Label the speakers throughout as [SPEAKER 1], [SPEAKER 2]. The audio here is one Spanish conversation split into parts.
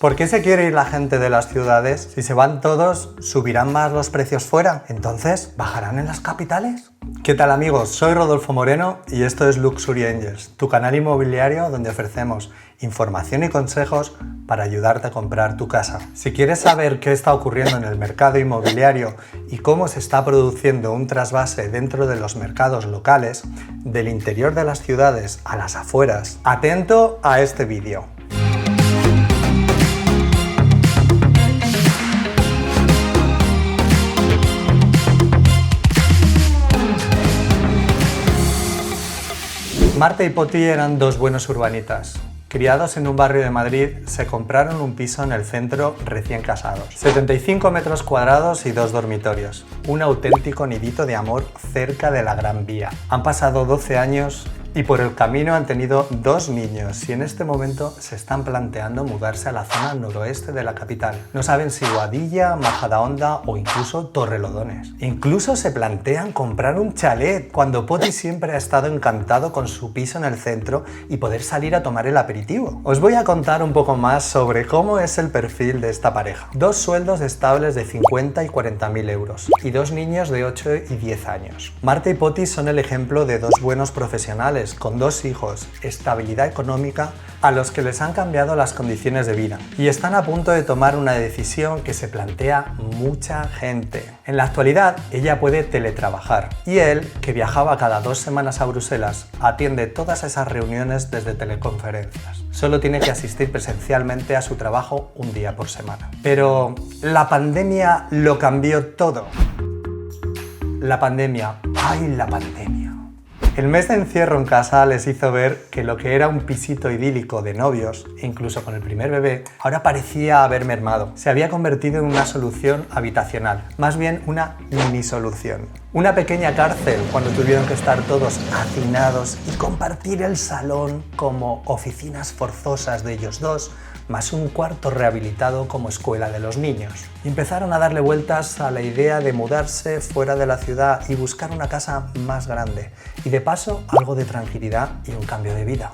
[SPEAKER 1] ¿Por qué se quiere ir la gente de las ciudades? Si se van todos, ¿subirán más los precios fuera? Entonces, ¿bajarán en las capitales? ¿Qué tal amigos? Soy Rodolfo Moreno y esto es Luxury Angels, tu canal inmobiliario donde ofrecemos información y consejos para ayudarte a comprar tu casa. Si quieres saber qué está ocurriendo en el mercado inmobiliario y cómo se está produciendo un trasvase dentro de los mercados locales, del interior de las ciudades a las afueras, atento a este vídeo. Marta y Poti eran dos buenos urbanitas. Criados en un barrio de Madrid, se compraron un piso en el centro recién casados. 75 metros cuadrados y 2 dormitorios. Un auténtico nidito de amor cerca de la Gran Vía. Han pasado 12 años y por el camino han tenido 2 niños y en este momento se están planteando mudarse a la zona noroeste de la capital. No saben si Boadilla, Majadahonda o incluso Torrelodones. Incluso se plantean comprar un chalet cuando Poti siempre ha estado encantado con su piso en el centro y poder salir a tomar el aperitivo. Os voy a contar un poco más sobre cómo es el perfil de esta pareja. 2 sueldos estables de 50 y 40.000 euros y 2 niños de 8 y 10 años. Marta y Poti son el ejemplo de 2 buenos profesionales con 2 hijos, estabilidad económica, a los que les han cambiado las condiciones de vida y están a punto de tomar una decisión que se plantea mucha gente. En la actualidad, ella puede teletrabajar y él, que viajaba cada 2 semanas a Bruselas, atiende todas esas reuniones desde teleconferencias. Solo tiene que asistir presencialmente a su trabajo un día por semana. Pero la pandemia lo cambió todo. La pandemia, ¡ay la pandemia! El mes de encierro en casa les hizo ver que lo que era un pisito idílico de novios, incluso con el primer bebé, ahora parecía haber mermado. Se había convertido en una solución habitacional, más bien una mini solución. Una pequeña cárcel cuando tuvieron que estar todos hacinados y compartir el salón como oficinas forzosas de ellos dos, más un cuarto rehabilitado como escuela de los niños. Y empezaron a darle vueltas a la idea de mudarse fuera de la ciudad y buscar una casa más grande. Y de paso, algo de tranquilidad y un cambio de vida.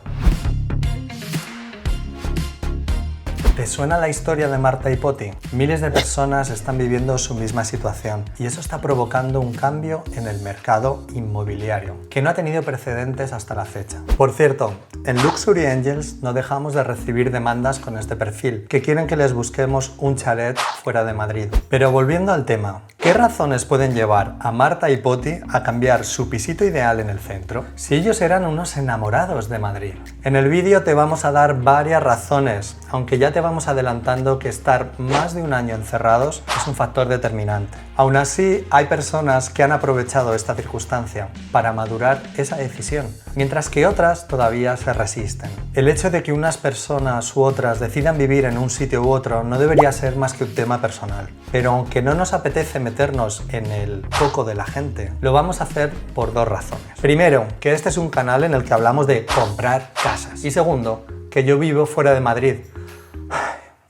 [SPEAKER 1] ¿Te suena la historia de Marta y Poti? Miles de personas están viviendo su misma situación y eso está provocando un cambio en el mercado inmobiliario que no ha tenido precedentes hasta la fecha. Por cierto, en Luxury Angels no dejamos de recibir demandas con este perfil que quieren que les busquemos un chalet fuera de Madrid. Pero volviendo al tema, ¿qué razones pueden llevar a Marta y Poti a cambiar su pisito ideal en el centro si ellos eran unos enamorados de Madrid? En el vídeo te vamos a dar varias razones, aunque ya te vamos adelantando que estar más de un año encerrados es un factor determinante. Aún así, hay personas que han aprovechado esta circunstancia para madurar esa decisión, mientras que otras todavía se resisten. El hecho de que unas personas u otras decidan vivir en un sitio u otro no debería ser más que un tema personal. Pero aunque no nos apetece meternos en el foco de la gente, lo vamos a hacer por 2 razones. Primero, que este es un canal en el que hablamos de comprar casas. Y segundo, que yo vivo fuera de Madrid.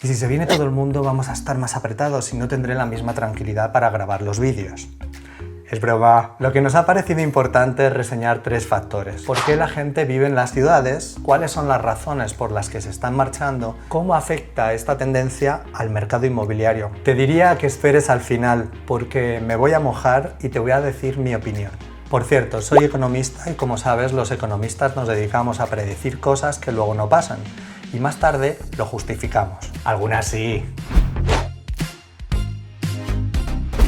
[SPEAKER 1] Y si se viene todo el mundo vamos a estar más apretados y no tendré la misma tranquilidad para grabar los vídeos. Es broma. Lo que nos ha parecido importante es reseñar 3 factores. ¿Por qué la gente vive en las ciudades? ¿Cuáles son las razones por las que se están marchando? ¿Cómo afecta esta tendencia al mercado inmobiliario? Te diría que esperes al final porque me voy a mojar y te voy a decir mi opinión. Por cierto, soy economista y como sabes, los economistas nos dedicamos a predecir cosas que luego no pasan. Y más tarde lo justificamos. Algunas sí.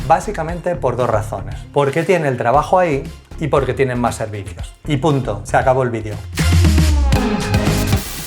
[SPEAKER 1] Básicamente por 2 razones. Porque tiene el trabajo ahí y porque tienen más servicios. Y punto, se acabó el vídeo.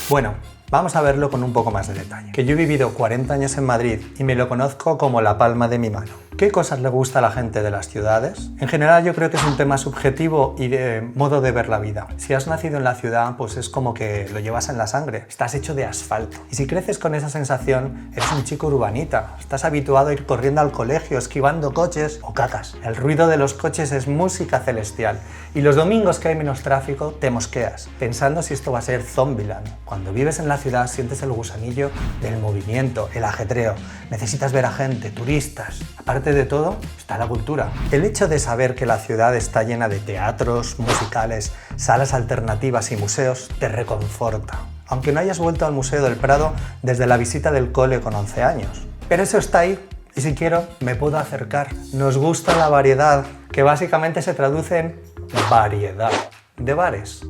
[SPEAKER 1] Bueno, vamos a verlo con un poco más de detalle. Que yo he vivido 40 años en Madrid y me lo conozco como la palma de mi mano. ¿Qué cosas le gusta a la gente de las ciudades? En general yo creo que es un tema subjetivo y de modo de ver la vida. Si has nacido en la ciudad, pues es como que lo llevas en la sangre. Estás hecho de asfalto. Y si creces con esa sensación, eres un chico urbanita. Estás habituado a ir corriendo al colegio, esquivando coches o cacas. El ruido de los coches es música celestial. Y los domingos que hay menos tráfico, te mosqueas, pensando si esto va a ser Zombieland. Cuando vives en la ciudad, sientes el gusanillo del movimiento, el ajetreo. Necesitas ver a gente, turistas. Aparte de todo, está la cultura. El hecho de saber que la ciudad está llena de teatros, musicales, salas alternativas y museos te reconforta. aunque no hayas vuelto al Museo del Prado desde la visita del cole con 11 años. Pero eso está ahí, y si quiero, me puedo acercar. Nos gusta la variedad, que básicamente se traduce en variedad de bares.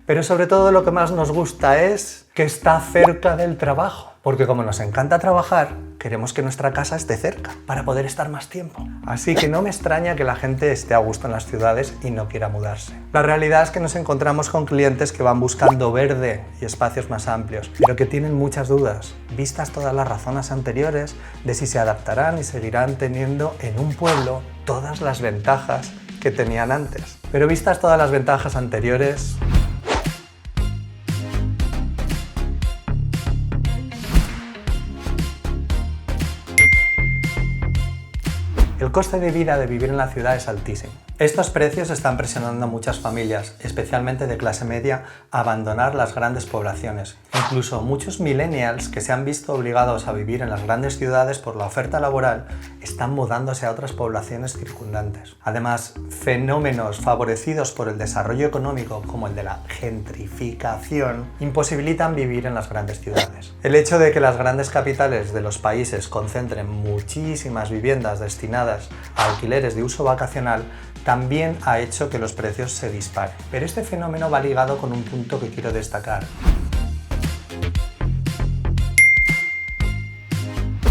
[SPEAKER 1] Pero sobre todo lo que más nos gusta es que está cerca del trabajo, porque como nos encanta trabajar, queremos que nuestra casa esté cerca para poder estar más tiempo. Así que no me extraña que la gente esté a gusto en las ciudades y no quiera mudarse. La realidad es que nos encontramos con clientes que van buscando verde y espacios más amplios, pero que tienen muchas dudas, vistas todas las razones anteriores de si se adaptarán y seguirán teniendo en un pueblo todas las ventajas que tenían antes. Pero vistas todas las ventajas anteriores, el coste de vida de vivir en la ciudad es altísimo. Estos precios están presionando a muchas familias, especialmente de clase media, a abandonar las grandes poblaciones. Incluso muchos millennials que se han visto obligados a vivir en las grandes ciudades por la oferta laboral están mudándose a otras poblaciones circundantes. Además, fenómenos favorecidos por el desarrollo económico, como el de la gentrificación, imposibilitan vivir en las grandes ciudades. El hecho de que las grandes capitales de los países concentren muchísimas viviendas destinadas a alquileres de uso vacacional también ha hecho que los precios se disparen. Pero este fenómeno va ligado con un punto que quiero destacar.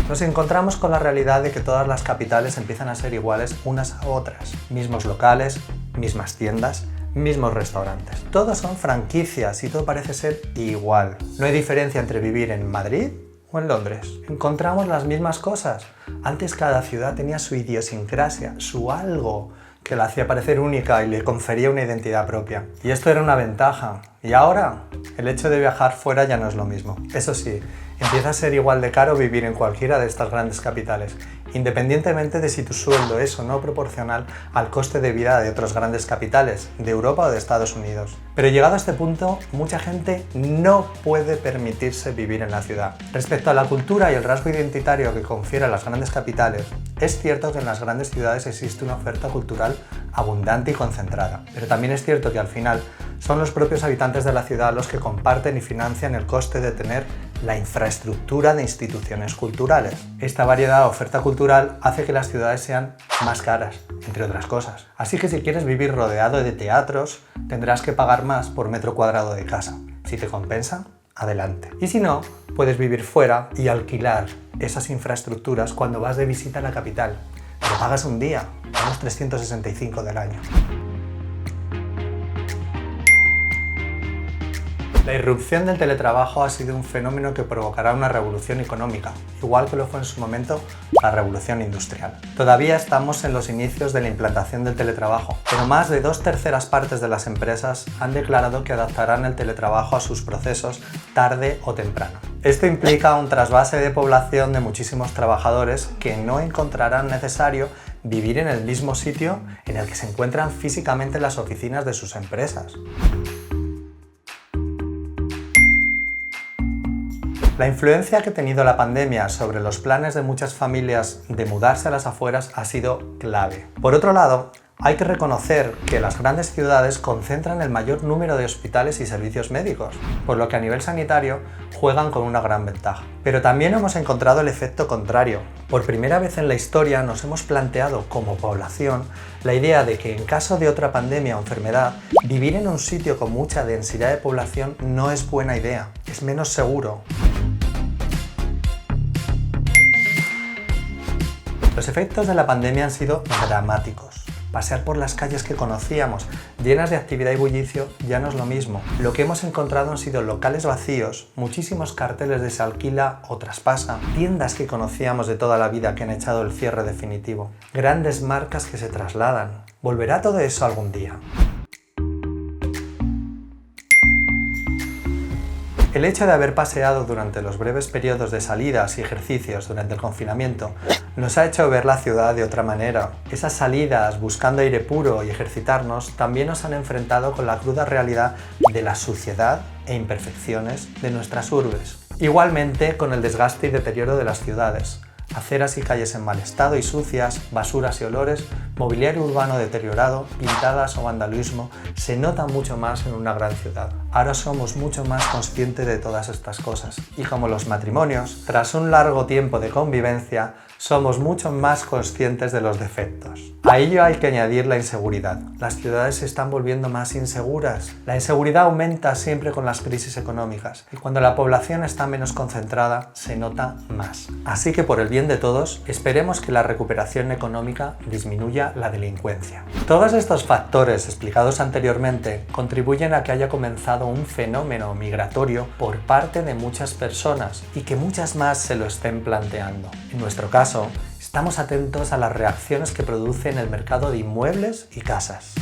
[SPEAKER 1] Nos encontramos con la realidad de que todas las capitales empiezan a ser iguales unas a otras. Mismos locales, mismas tiendas, mismos restaurantes. Todos son franquicias y todo parece ser igual. No hay diferencia entre vivir en Madrid o en Londres. Encontramos las mismas cosas. Antes cada ciudad tenía su idiosincrasia, su algo que la hacía parecer única y le confería una identidad propia. Y esto era una ventaja. Y ahora, el hecho de viajar fuera ya no es lo mismo. Eso sí, empieza a ser igual de caro vivir en cualquiera de estas grandes capitales, independientemente de si tu sueldo es o no proporcional al coste de vida de otras grandes capitales, de Europa o de Estados Unidos. Pero llegado a este punto, mucha gente no puede permitirse vivir en la ciudad. Respecto a la cultura y el rasgo identitario que confieren las grandes capitales, es cierto que en las grandes ciudades existe una oferta cultural abundante y concentrada, pero también es cierto que al final son los propios habitantes de la ciudad los que comparten y financian el coste de tener la infraestructura de instituciones culturales. Esta variedad de oferta cultural hace que las ciudades sean más caras, entre otras cosas. Así que si quieres vivir rodeado de teatros, tendrás que pagar más por metro cuadrado de casa. Si te compensa, adelante. Y si no, puedes vivir fuera y alquilar esas infraestructuras cuando vas de visita a la capital. Pero pagas un día, unos 365 del año. La irrupción del teletrabajo ha sido un fenómeno que provocará una revolución económica, igual que lo fue en su momento la revolución industrial. Todavía estamos en los inicios de la implantación del teletrabajo, pero más de 2/3 partes de las empresas han declarado que adaptarán el teletrabajo a sus procesos tarde o temprano. Esto implica un trasvase de población de muchísimos trabajadores que no encontrarán necesario vivir en el mismo sitio en el que se encuentran físicamente las oficinas de sus empresas. La influencia que ha tenido la pandemia sobre los planes de muchas familias de mudarse a las afueras ha sido clave. Por otro lado, hay que reconocer que las grandes ciudades concentran el mayor número de hospitales y servicios médicos, por lo que a nivel sanitario juegan con una gran ventaja. Pero también hemos encontrado el efecto contrario. Por primera vez en la historia nos hemos planteado como población la idea de que en caso de otra pandemia o enfermedad, vivir en un sitio con mucha densidad de población no es buena idea, es menos seguro. Los efectos de la pandemia han sido dramáticos. Pasear por las calles que conocíamos, llenas de actividad y bullicio, ya no es lo mismo. Lo que hemos encontrado han sido locales vacíos, muchísimos carteles de se alquila o traspasa, tiendas que conocíamos de toda la vida que han echado el cierre definitivo, grandes marcas que se trasladan. ¿Volverá todo eso algún día? El hecho de haber paseado durante los breves periodos de salidas y ejercicios durante el confinamiento nos ha hecho ver la ciudad de otra manera. Esas salidas buscando aire puro y ejercitarnos también nos han enfrentado con la cruda realidad de la suciedad e imperfecciones de nuestras urbes. Igualmente con el desgaste y deterioro de las ciudades. aceras y calles en mal estado y sucias, basuras y olores, mobiliario urbano deteriorado, pintadas o vandalismo, se nota mucho más en una gran ciudad. Ahora somos mucho más conscientes de todas estas cosas y como los matrimonios, tras un largo tiempo de convivencia, somos mucho más conscientes de los defectos. A ello hay que añadir la inseguridad. Las ciudades se están volviendo más inseguras. La inseguridad aumenta siempre con las crisis económicas y cuando la población está menos concentrada se nota más. Así que por el bien de todos, esperemos que la recuperación económica disminuya la delincuencia. Todos estos factores explicados anteriormente contribuyen a que haya comenzado un fenómeno migratorio por parte de muchas personas y que muchas más se lo estén planteando. En nuestro caso, estamos atentos a las reacciones que produce en el mercado de inmuebles y casas.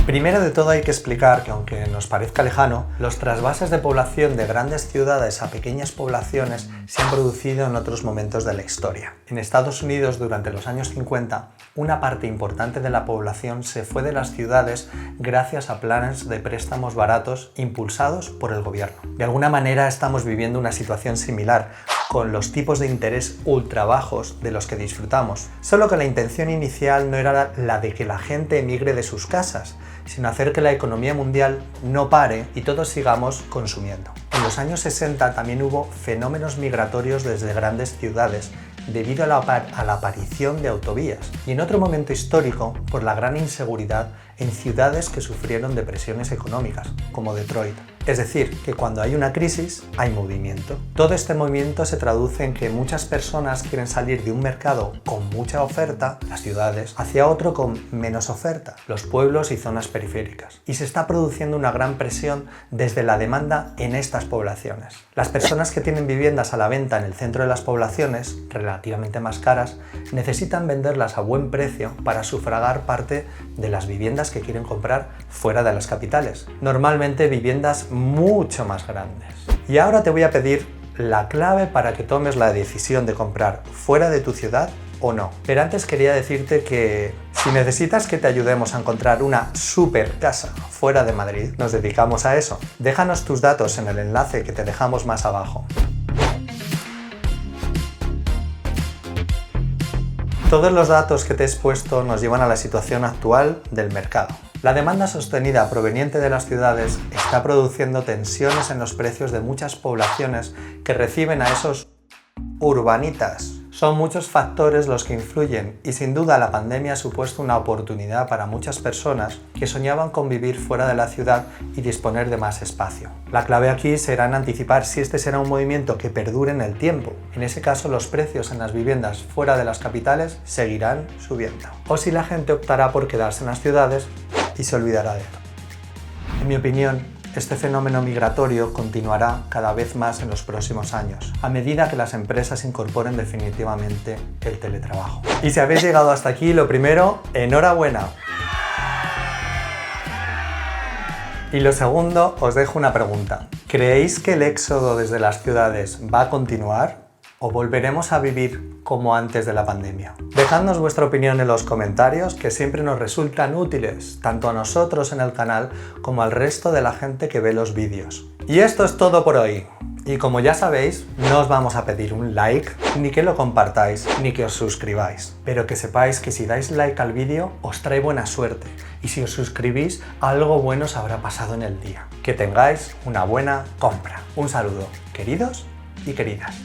[SPEAKER 1] Primero de todo hay que explicar que aunque nos parezca lejano, los trasvases de población de grandes ciudades a pequeñas poblaciones se han producido en otros momentos de la historia. En Estados Unidos, durante los años 50, una parte importante de la población se fue de las ciudades gracias a planes de préstamos baratos impulsados por el gobierno. De alguna manera estamos viviendo una situación similar, con los tipos de interés ultra bajos de los que disfrutamos, solo que la intención inicial no era la de que la gente emigre de sus casas, sino hacer que la economía mundial no pare y todos sigamos consumiendo. En los años 60 también hubo fenómenos migratorios desde grandes ciudades debido a la aparición de autovías y en otro momento histórico por la gran inseguridad en ciudades que sufrieron depresiones económicas, como Detroit. Es decir, que cuando hay una crisis, hay movimiento. Todo este movimiento se traduce en que muchas personas quieren salir de un mercado con mucha oferta, las ciudades, hacia otro con menos oferta, los pueblos y zonas periféricas. Y se está produciendo una gran presión desde la demanda en estas poblaciones. Las personas que tienen viviendas a la venta en el centro de las poblaciones, relativamente más caras, necesitan venderlas a buen precio para sufragar parte de las viviendas que quieren comprar fuera de las capitales. Normalmente viviendas mucho más grandes. Y ahora te voy a pedir la clave para que tomes la decisión de comprar fuera de tu ciudad o no. Pero antes quería decirte que si necesitas que te ayudemos a encontrar una super casa fuera de Madrid, nos dedicamos a eso. Déjanos tus datos en el enlace que te dejamos más abajo. Todos los datos que te he expuesto nos llevan a la situación actual del mercado. La demanda sostenida proveniente de las ciudades está produciendo tensiones en los precios de muchas poblaciones que reciben a esos urbanitas. Son muchos factores los que influyen y sin duda la pandemia ha supuesto una oportunidad para muchas personas que soñaban con vivir fuera de la ciudad y disponer de más espacio. La clave aquí será en anticipar si este será un movimiento que perdure en el tiempo. En ese caso, los precios en las viviendas fuera de las capitales seguirán subiendo. O si la gente optará por quedarse en las ciudades y se olvidará de esto. En mi opinión, este fenómeno migratorio continuará cada vez más en los próximos años, a medida que las empresas incorporen definitivamente el teletrabajo. Y si habéis llegado hasta aquí, lo primero, enhorabuena. Y lo segundo, os dejo una pregunta. ¿Creéis que el éxodo desde las ciudades va a continuar o volveremos a vivir como antes de la pandemia? Dejadnos vuestra opinión en los comentarios, que siempre nos resultan útiles, tanto a nosotros en el canal como al resto de la gente que ve los vídeos. Y esto es todo por hoy. Y como ya sabéis, no os vamos a pedir un like, ni que lo compartáis, ni que os suscribáis. Pero que sepáis que si dais like al vídeo, os trae buena suerte. Y si os suscribís, algo bueno os habrá pasado en el día. Que tengáis una buena compra. Un saludo, queridos y queridas.